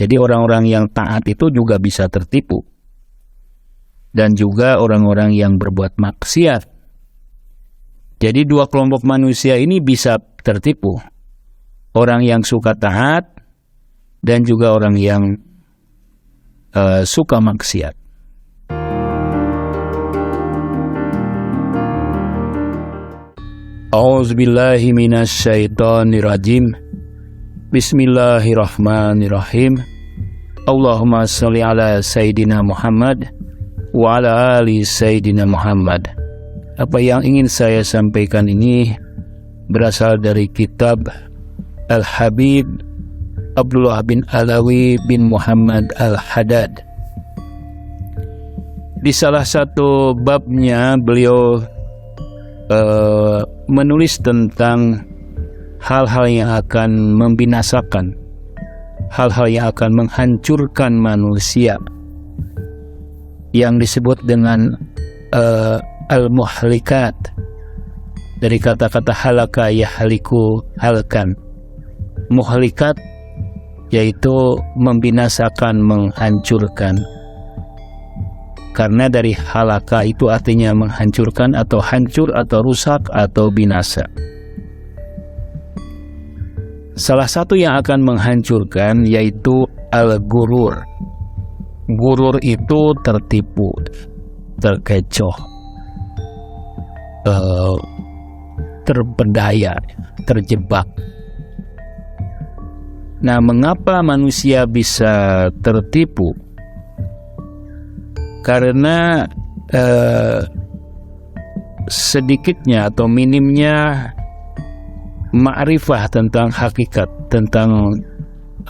Jadi orang-orang yang taat itu juga bisa tertipu. Dan juga orang-orang yang berbuat maksiat. Jadi dua kelompok manusia ini bisa tertipu. Orang yang suka taat dan juga orang yang suka maksiat. A'udzubillahi minasyaitonirrajim. Bismillahirrahmanirrahim. Allahumma sholli ala Sayyidina Muhammad wa ala ali Sayyidina Muhammad. Apa yang ingin saya sampaikan ini berasal dari kitab Al-Habib Abdullah bin Alawi bin Muhammad Al-Haddad. Di salah satu babnya beliau menulis tentang hal-hal yang akan membinasakan, hal-hal yang akan menghancurkan manusia, yang disebut dengan al-muhlikat, dari kata-kata halaka yahliku halkan. Muhlikat yaitu membinasakan, menghancurkan. Karena dari halaka itu artinya menghancurkan atau hancur atau rusak atau binasa. Salah satu yang akan menghancurkan yaitu al-gurur. Gurur itu tertipu, terkecoh, terpedaya, terjebak. Nah, mengapa manusia bisa tertipu? Karena sedikitnya atau minimnya ma'rifah tentang hakikat, tentang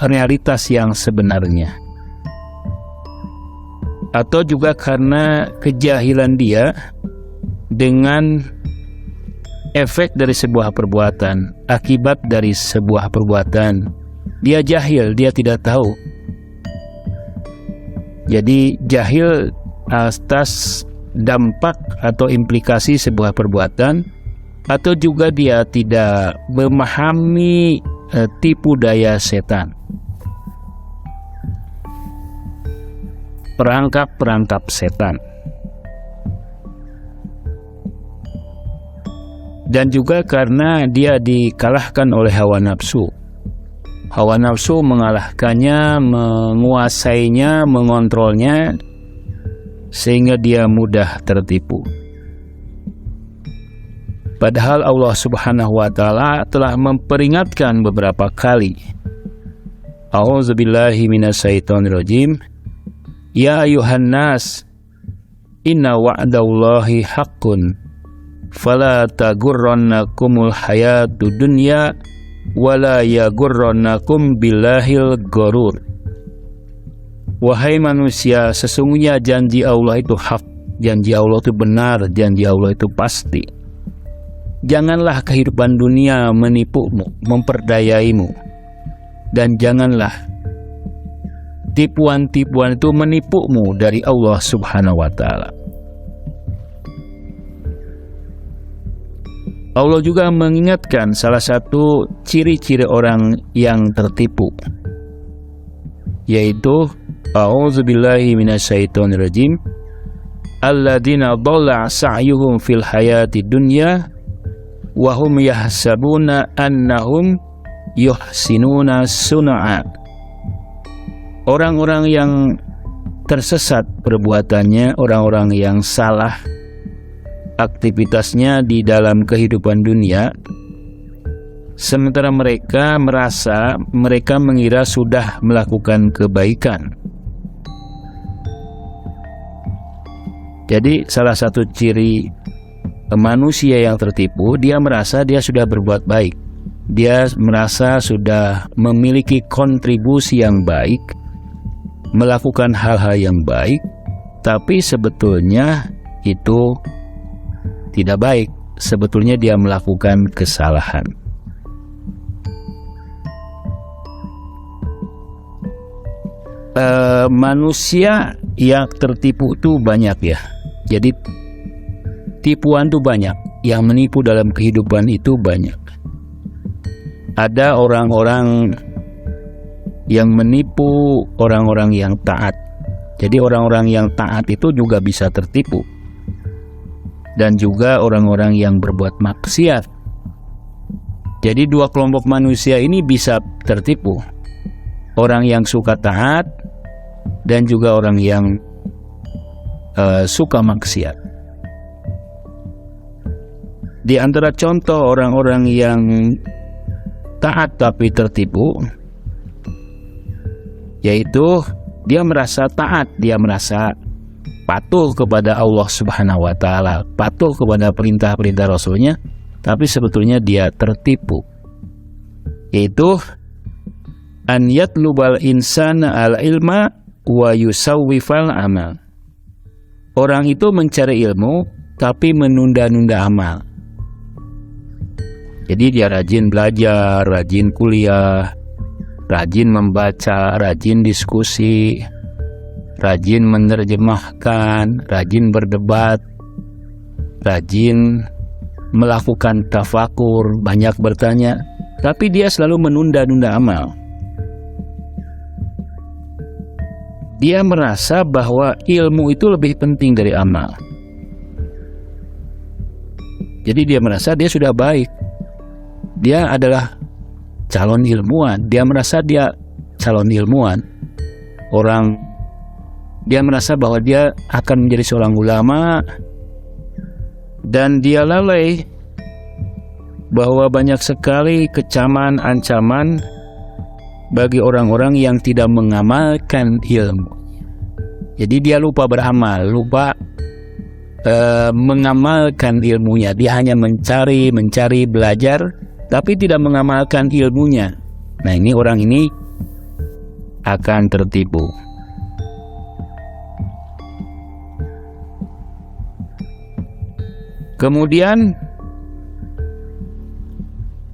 realitas yang sebenarnya. Atau juga karena kejahilan dia dengan efek dari sebuah perbuatan, akibat dari sebuah perbuatan. Dia jahil, dia tidak tahu. Jadi jahil atas dampak atau implikasi sebuah perbuatan, atau juga dia tidak memahami tipu daya setan, perangkap-perangkap setan. Dan juga karena dia dikalahkan oleh hawa nafsu. Hawa nafsu mengalahkannya, menguasainya, mengontrolnya, sehingga dia mudah tertipu. Padahal Allah Subhanahu wa Ta'ala telah memperingatkan beberapa kali. A'udzubillahi minasyaitonirrajim. Ya ayuhan nas, inna wa'dallahi haqqun, fala tagurrannakumul hayatud dunya wala yagurrannakum billahil gharur. Wahai manusia, sesungguhnya janji Allah itu hak, janji Allah itu benar, janji Allah itu pasti. Janganlah kehidupan dunia menipumu, memperdayaimu, dan janganlah tipuan-tipuan itu menipumu dari Allah Subhanahu wa Ta'ala. Allah juga mengingatkan salah satu ciri-ciri orang yang tertipu, yaitu a'udzubillahi minasyaitonirrajim, alladzina dhalla sa'yuhum fil hayati dunya wa hum yahsabuna annahum yuhsinuna sun'a. Orang-orang yang tersesat perbuatannya, orang-orang yang salah aktivitasnya di dalam kehidupan dunia, sementara mereka mengira sudah melakukan kebaikan. Jadi salah satu ciri manusia yang tertipu, dia merasa dia sudah berbuat baik, dia merasa sudah memiliki kontribusi yang baik, melakukan hal-hal yang baik, tapi sebetulnya itu tidak baik. Sebetulnya dia melakukan kesalahan. Manusia yang tertipu itu banyak ya. Jadi tipuan itu banyak. Yang menipu dalam kehidupan itu banyak. Ada orang-orang yang menipu orang-orang yang taat. Jadi orang-orang yang taat itu juga bisa tertipu. Dan juga orang-orang yang berbuat maksiat. Jadi dua kelompok manusia ini bisa tertipu. Orang yang suka taat dan juga orang yang suka maksiat. Di antara contoh orang-orang yang taat tapi tertipu, yaitu dia merasa taat, dia merasa patuh kepada Allah Subhanahu wa Ta'ala, patuh kepada perintah-perintah Rasulnya, tapi sebetulnya dia tertipu, yaitu an yatlubal insana al ilma wa yusawwifal amal. Orang itu mencari ilmu tapi menunda-nunda amal. Jadi dia rajin belajar, rajin kuliah, rajin membaca, rajin diskusi, rajin menerjemahkan, rajin berdebat, rajin melakukan tafakur, banyak bertanya, tapi dia selalu menunda-nunda amal. Dia merasa bahwa ilmu itu lebih penting dari amal. Jadi dia merasa dia sudah baik. Dia adalah calon ilmuwan. Dia merasa dia calon ilmuwan. Dia merasa bahwa dia akan menjadi seorang ulama. Dan dia lalai bahwa banyak sekali kecaman, ancaman bagi orang-orang yang tidak mengamalkan ilmu. Jadi dia lupa beramal, lupa mengamalkan ilmunya. Dia hanya mencari, belajar, tapi tidak mengamalkan ilmunya. Nah, ini orang ini akan tertipu. Kemudian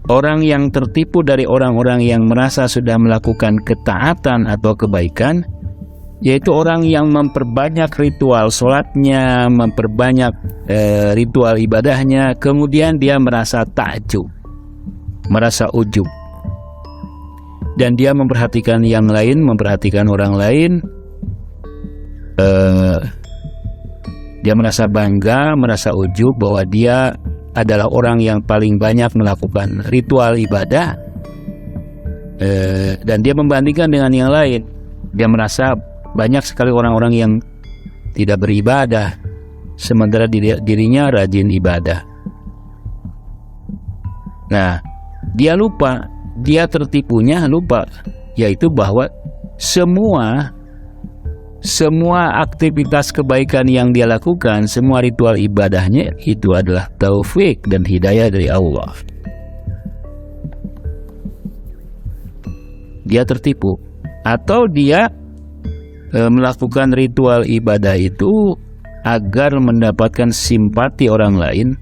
orang yang tertipu dari orang-orang yang merasa sudah melakukan ketaatan atau kebaikan, yaitu orang yang memperbanyak ritual sholatnya, memperbanyak ritual ibadahnya, kemudian dia merasa takjub, merasa ujub, dan dia memperhatikan yang lain, memperhatikan orang lain. Dia merasa bangga, merasa ujub bahwa dia adalah orang yang paling banyak melakukan ritual ibadah, dan dia membandingkan dengan yang lain. Dia merasa banyak sekali orang-orang yang tidak beribadah, sementara dirinya rajin ibadah. Nah, dia lupa, dia tertipunya lupa, yaitu bahwa semua aktivitas kebaikan yang dia lakukan, semua ritual ibadahnya itu adalah taufik dan hidayah dari Allah. Dia tertipu, atau dia melakukan ritual ibadah itu agar mendapatkan simpati orang lain,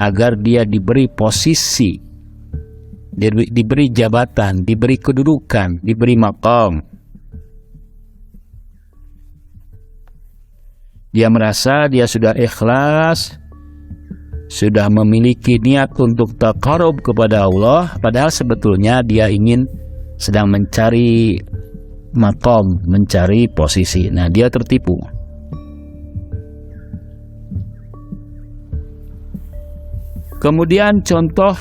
agar dia diberi posisi, diberi jabatan, diberi kedudukan, diberi maqam. Dia merasa dia sudah ikhlas, sudah memiliki niat untuk taqarrub kepada Allah, padahal sebetulnya dia sedang mencari maqam, mencari posisi. Nah, dia tertipu. Kemudian contoh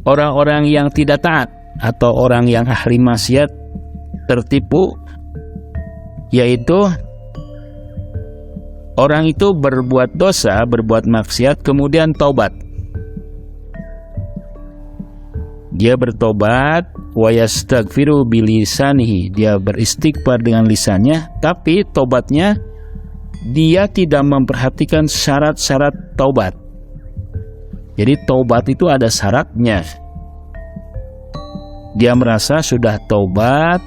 orang-orang yang tidak taat atau orang yang ahli maksiat tertipu, yaitu orang itu berbuat dosa, berbuat maksiat, kemudian taubat. Dia bertobat, wa yastaghfiru bilisanihi. Dia beristighfar dengan lisannya, tapi tobatnya dia tidak memperhatikan syarat-syarat taubat. Jadi taubat itu ada syaratnya. Dia merasa sudah taubat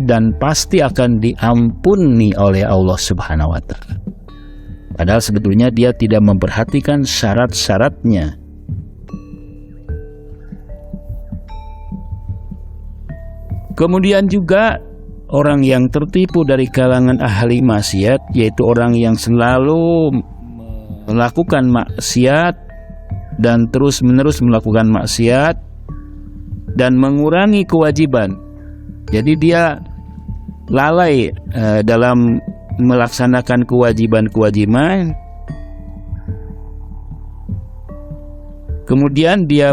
dan pasti akan diampuni oleh Allah Subhanahu wa Ta'ala. Padahal sebetulnya dia tidak memperhatikan syarat-syaratnya. Kemudian juga orang yang tertipu dari kalangan ahli maksiat, yaitu orang yang selalu melakukan maksiat dan terus-menerus melakukan maksiat dan mengurangi kewajiban. Jadi dia lalai dalam melaksanakan kewajiban-kewajiban. Kemudian dia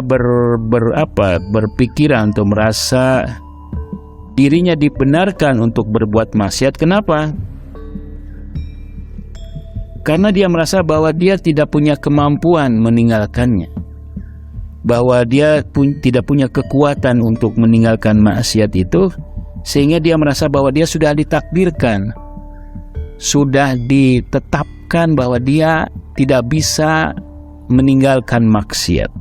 berpikiran atau merasa dirinya dibenarkan untuk berbuat maksiat. Kenapa? Karena dia merasa bahwa dia tidak punya kemampuan meninggalkannya, bahwa dia tidak punya kekuatan untuk meninggalkan maksiat itu, sehingga dia merasa bahwa dia sudah ditakdirkan, sudah ditetapkan bahwa dia tidak bisa meninggalkan maksiat.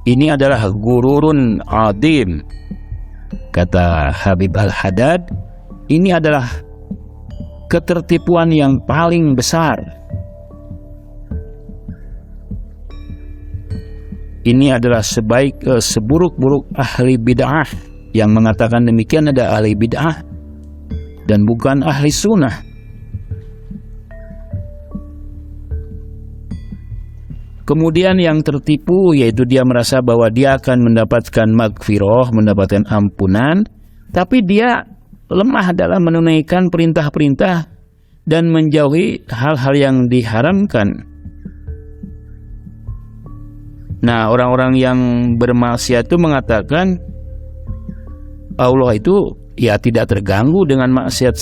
Ini adalah gururun adim, kata Habib Al-Haddad. Ini adalah ketertipuan yang paling besar. Ini adalah seburuk-buruk ahli bid'ah. Yang mengatakan demikian ada ahli bid'ah dan bukan ahli sunnah. Kemudian yang tertipu yaitu dia merasa bahwa dia akan mendapatkan maghfirah, mendapatkan ampunan, tapi dia lemah dalam menunaikan perintah-perintah dan menjauhi hal-hal yang diharamkan. Nah, orang-orang yang bermaksiat itu mengatakan Allah itu ya tidak terganggu dengan maksiat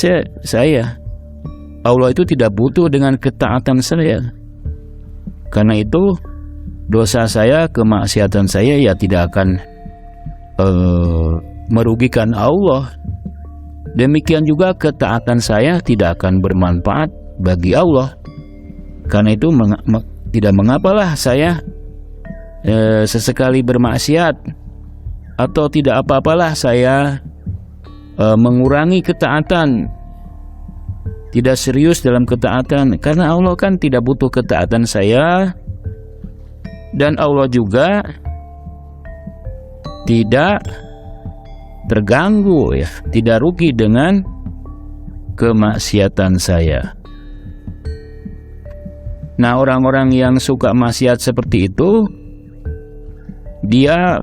saya. Allah itu tidak butuh dengan ketaatan saya. Karena itu dosa saya, kemaksiatan saya ya tidak akan merugikan Allah. Demikian juga ketaatan saya tidak akan bermanfaat bagi Allah. Karena itu tidak mengapalah saya sesekali bermaksiat, atau tidak apa-apalah saya mengurangi ketaatan, tidak serius dalam ketaatan, karena Allah kan tidak butuh ketaatan saya, dan Allah juga tidak terganggu ya, tidak rugi dengan kemaksiatan saya. Nah, orang-orang yang suka maksiat seperti itu, dia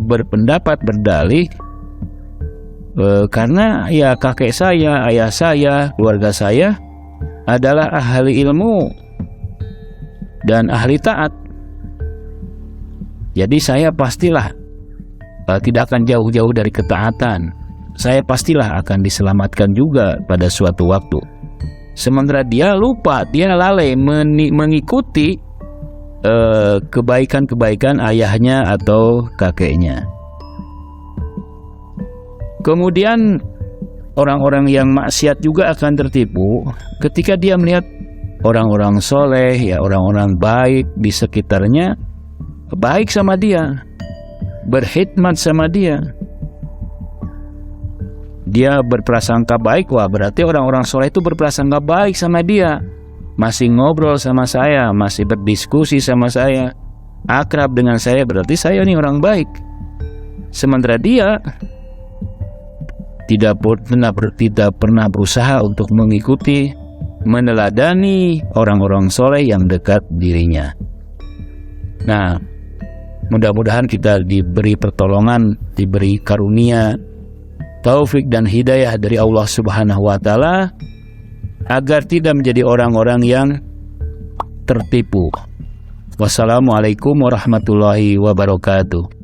berpendapat, berdalih, karena ya kakek saya, ayah saya, keluarga saya adalah ahli ilmu dan ahli taat. Jadi saya pastilah tidak akan jauh-jauh dari ketaatan. Saya pastilah akan diselamatkan juga pada suatu waktu. Sementara dia lupa, dia lalai mengikuti kebaikan-kebaikan ayahnya atau kakeknya. Kemudian orang-orang yang maksiat juga akan tertipu ketika dia melihat orang-orang soleh, ya orang-orang baik di sekitarnya baik sama dia, berkhidmat sama dia. Dia berprasangka baik, wah berarti orang-orang soleh itu berprasangka baik sama dia, masih ngobrol sama saya, masih berdiskusi sama saya, akrab dengan saya, berarti saya ini orang baik. Sementara dia tidak pernah berusaha untuk mengikuti, meneladani orang-orang soleh yang dekat dirinya. Nah, mudah-mudahan kita diberi pertolongan, diberi karunia, taufik dan hidayah dari Allah Subhanahu wa Ta'ala, agar tidak menjadi orang-orang yang tertipu. Wassalamualaikum warahmatullahi wabarakatuh.